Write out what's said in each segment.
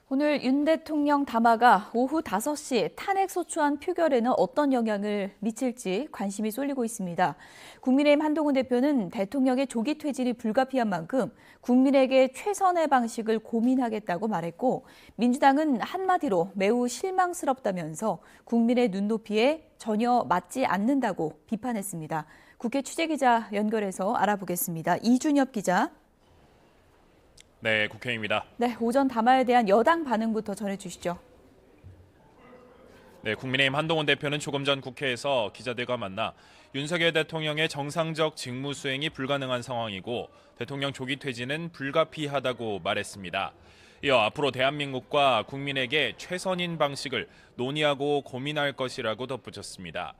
오늘 윤 대통령 담화가 오후 5시 탄핵소추안 표결에는 어떤 영향을 미칠지 관심이 쏠리고 있습니다. 국민의힘 한동훈 대표는 대통령의 조기 퇴진이 불가피한 만큼 국민에게 최선의 방식을 고민하겠다고 말했고, 민주당은 한마디로 매우 실망스럽다면서 국민의 눈높이에 전혀 맞지 않는다고 비판했습니다. 국회 취재기자 연결해서 알아보겠습니다. 이준엽 기자. 네, 국회입니다. 네, 오전 담화에 대한 여당 반응부터 전해주시죠. 네, 국민의힘 한동훈 대표는 조금 전 국회에서 기자들과 만나 윤석열 대통령의 정상적 직무 수행이 불가능한 상황이고 대통령 조기 퇴진은 불가피하다고 말했습니다. 이어 앞으로 대한민국과 국민에게 최선인 방식을 논의하고 고민할 것이라고 덧붙였습니다.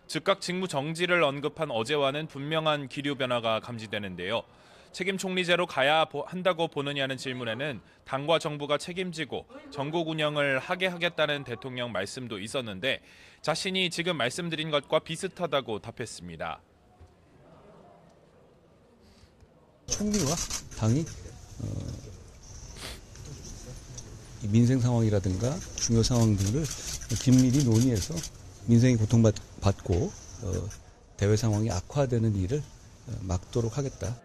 즉각 직무 정지를 언급한 어제와는 분명한 기류 변화가 감지되는데요. 책임 총리제로 가야 한다고 보느냐는 질문에는 당과 정부가 책임지고 전국 운영을 하게 하겠다는 대통령 말씀도 있었는데 자신이 지금 말씀드린 것과 비슷하다고 답했습니다. 총리와 당이 민생 상황이라든가 중요 상황들을 긴밀히 논의해서 민생이 고통받고 대외 상황이 악화되는 일을 막도록 하겠다.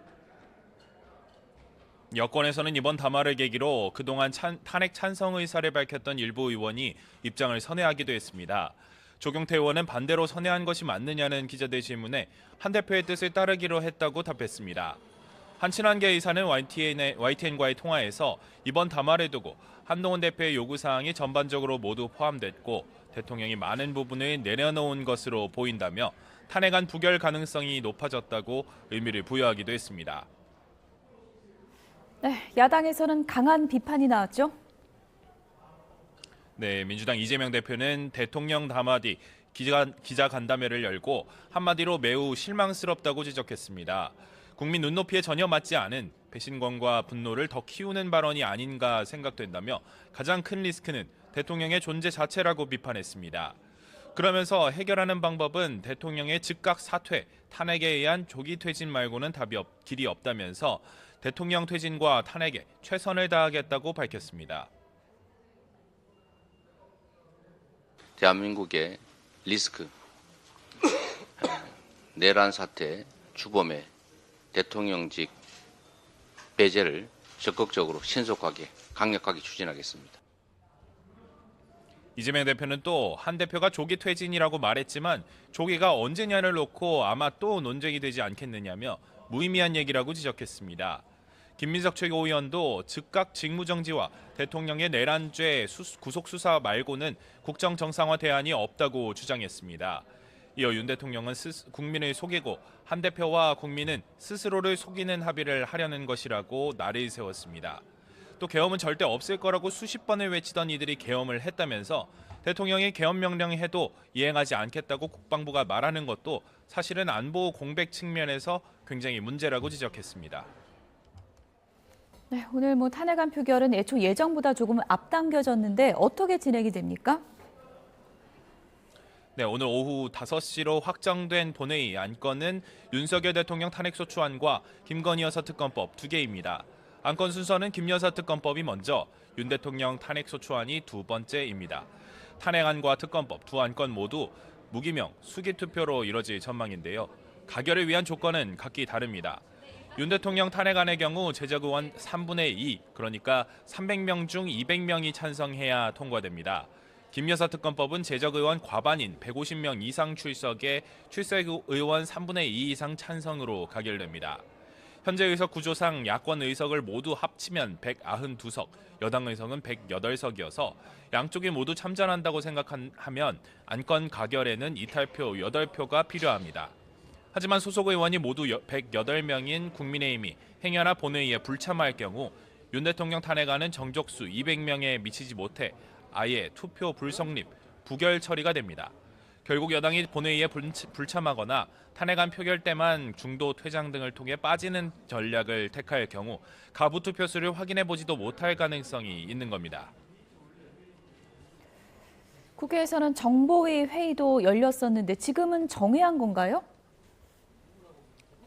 여권에서는 이번 담화를 계기로 그동안 탄핵 찬성 의사를 밝혔던 일부 의원이 입장을 선회하기도 했습니다. 조경태 의원은 반대로 선회한 것이 맞느냐는 기자들 질문에 한 대표의 뜻을 따르기로 했다고 답했습니다. 한친환계 의사는 YTN과의 통화에서 이번 담화를 두고 한동훈 대표의 요구사항이 전반적으로 모두 포함됐고 대통령이 많은 부분을 내려놓은 것으로 보인다며 탄핵안 부결 가능성이 높아졌다고 의미를 부여하기도 했습니다. 네, 야당에서는 강한 비판이 나왔죠. 네, 민주당 이재명 대표는 대통령 담화 뒤 기자 간담회를 열고 한마디로 매우 실망스럽다고 지적했습니다. 국민 눈높이에 전혀 맞지 않은 배신감과 분노를 더 키우는 발언이 아닌가 생각된다며 가장 큰 리스크는 대통령의 존재 자체라고 비판했습니다. 그러면서 해결하는 방법은 대통령의 즉각 사퇴, 탄핵에 의한 조기 퇴진 말고는 길이 없다면서 대통령 퇴진과 탄핵에 최선을 다하겠다고 밝혔습니다. 대한민국의 리스크, 내란 사태, 주범의 대통령직 배제를 적극적으로 신속하게 강력하게 추진하겠습니다. 이재명 대표는 또 한 대표가 조기 퇴진이라고 말했지만 조기가 언제냐를 놓고 아마 또 논쟁이 되지 않겠느냐며 무의미한 얘기라고 지적했습니다. 김민석 최고위원도 즉각 직무정지와 대통령의 내란죄 구속수사 말고는 국정 정상화 대안이 없다고 주장했습니다. 이어 윤 대통령은 국민을 속이고 한 대표와 국민은 스스로를 속이는 합의를 하려는 것이라고 날을 세웠습니다. 또 계엄은 절대 없을 거라고 수십 번을 외치던 이들이 계엄을 했다면서 대통령이 계엄 명령해도 이행하지 않겠다고 국방부가 말하는 것도 사실은 안보 공백 측면에서 굉장히 문제라고 지적했습니다. 네, 오늘 탄핵안 표결은 애초 예정보다 조금 앞당겨졌는데 어떻게 진행이 됩니까? 네, 오늘 오후 5시로 확정된 본회의 안건은 윤석열 대통령 탄핵소추안과 김건희 여사 특검법 두 개입니다. 안건 순서는 김 여사 특검법이 먼저, 윤 대통령 탄핵소추안이 두 번째입니다. 탄핵안과 특검법 두 안건 모두 무기명, 수기투표로 이뤄질 전망인데요. 가결을 위한 조건은 각기 다릅니다. 윤 대통령 탄핵안의 경우 제적의원 3분의 2, 그러니까 300명 중 200명이 찬성해야 통과됩니다. 김 여사 특검법은 제적의원 과반인 150명 이상 출석에 출석의원 3분의 2 이상 찬성으로 가결됩니다. 현재 의석 구조상 야권 의석을 모두 합치면 192석, 여당 의석은 108석이어서 양쪽이 모두 참전한다고 생각하면 안건 가결에는 이탈표 8표가 필요합니다. 하지만 소속 의원이 모두 108명인 국민의힘이 행여나 본회의에 불참할 경우 윤 대통령 탄핵안은 정족수 200명에 미치지 못해 아예 투표 불성립, 부결 처리가 됩니다. 결국 여당이 본회의에 불참하거나 탄핵안 표결 때만 중도 퇴장 등을 통해 빠지는 전략을 택할 경우 가부 투표수를 확인해보지도 못할 가능성이 있는 겁니다. 국회에서는 정보위 회의도 열렸었는데 지금은 정회한 건가요?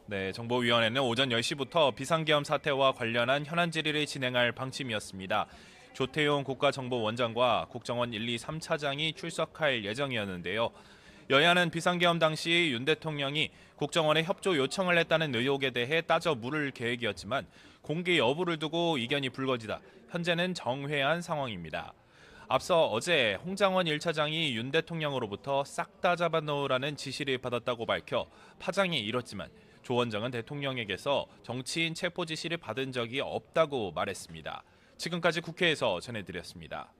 네, 정보위원회는 오전 10시부터 비상계엄 사태와 관련한 현안 질의를 진행할 방침이었습니다. 조태용 국가정보원장과 국정원 1, 2, 3차장이 출석할 예정이었는데요. 여야는 비상계엄 당시 윤 대통령이 국정원에 협조 요청을 했다는 의혹에 대해 따져 물을 계획이었지만 공개 여부를 두고 이견이 불거지다 현재는 정회한 상황입니다. 앞서 어제 홍장원 1차장이 윤 대통령으로부터 싹 다 잡아넣으라는 지시를 받았다고 밝혀 파장이 일었지만 조 원장은 대통령에게서 정치인 체포 지시를 받은 적이 없다고 말했습니다. 지금까지 국회에서 전해드렸습니다.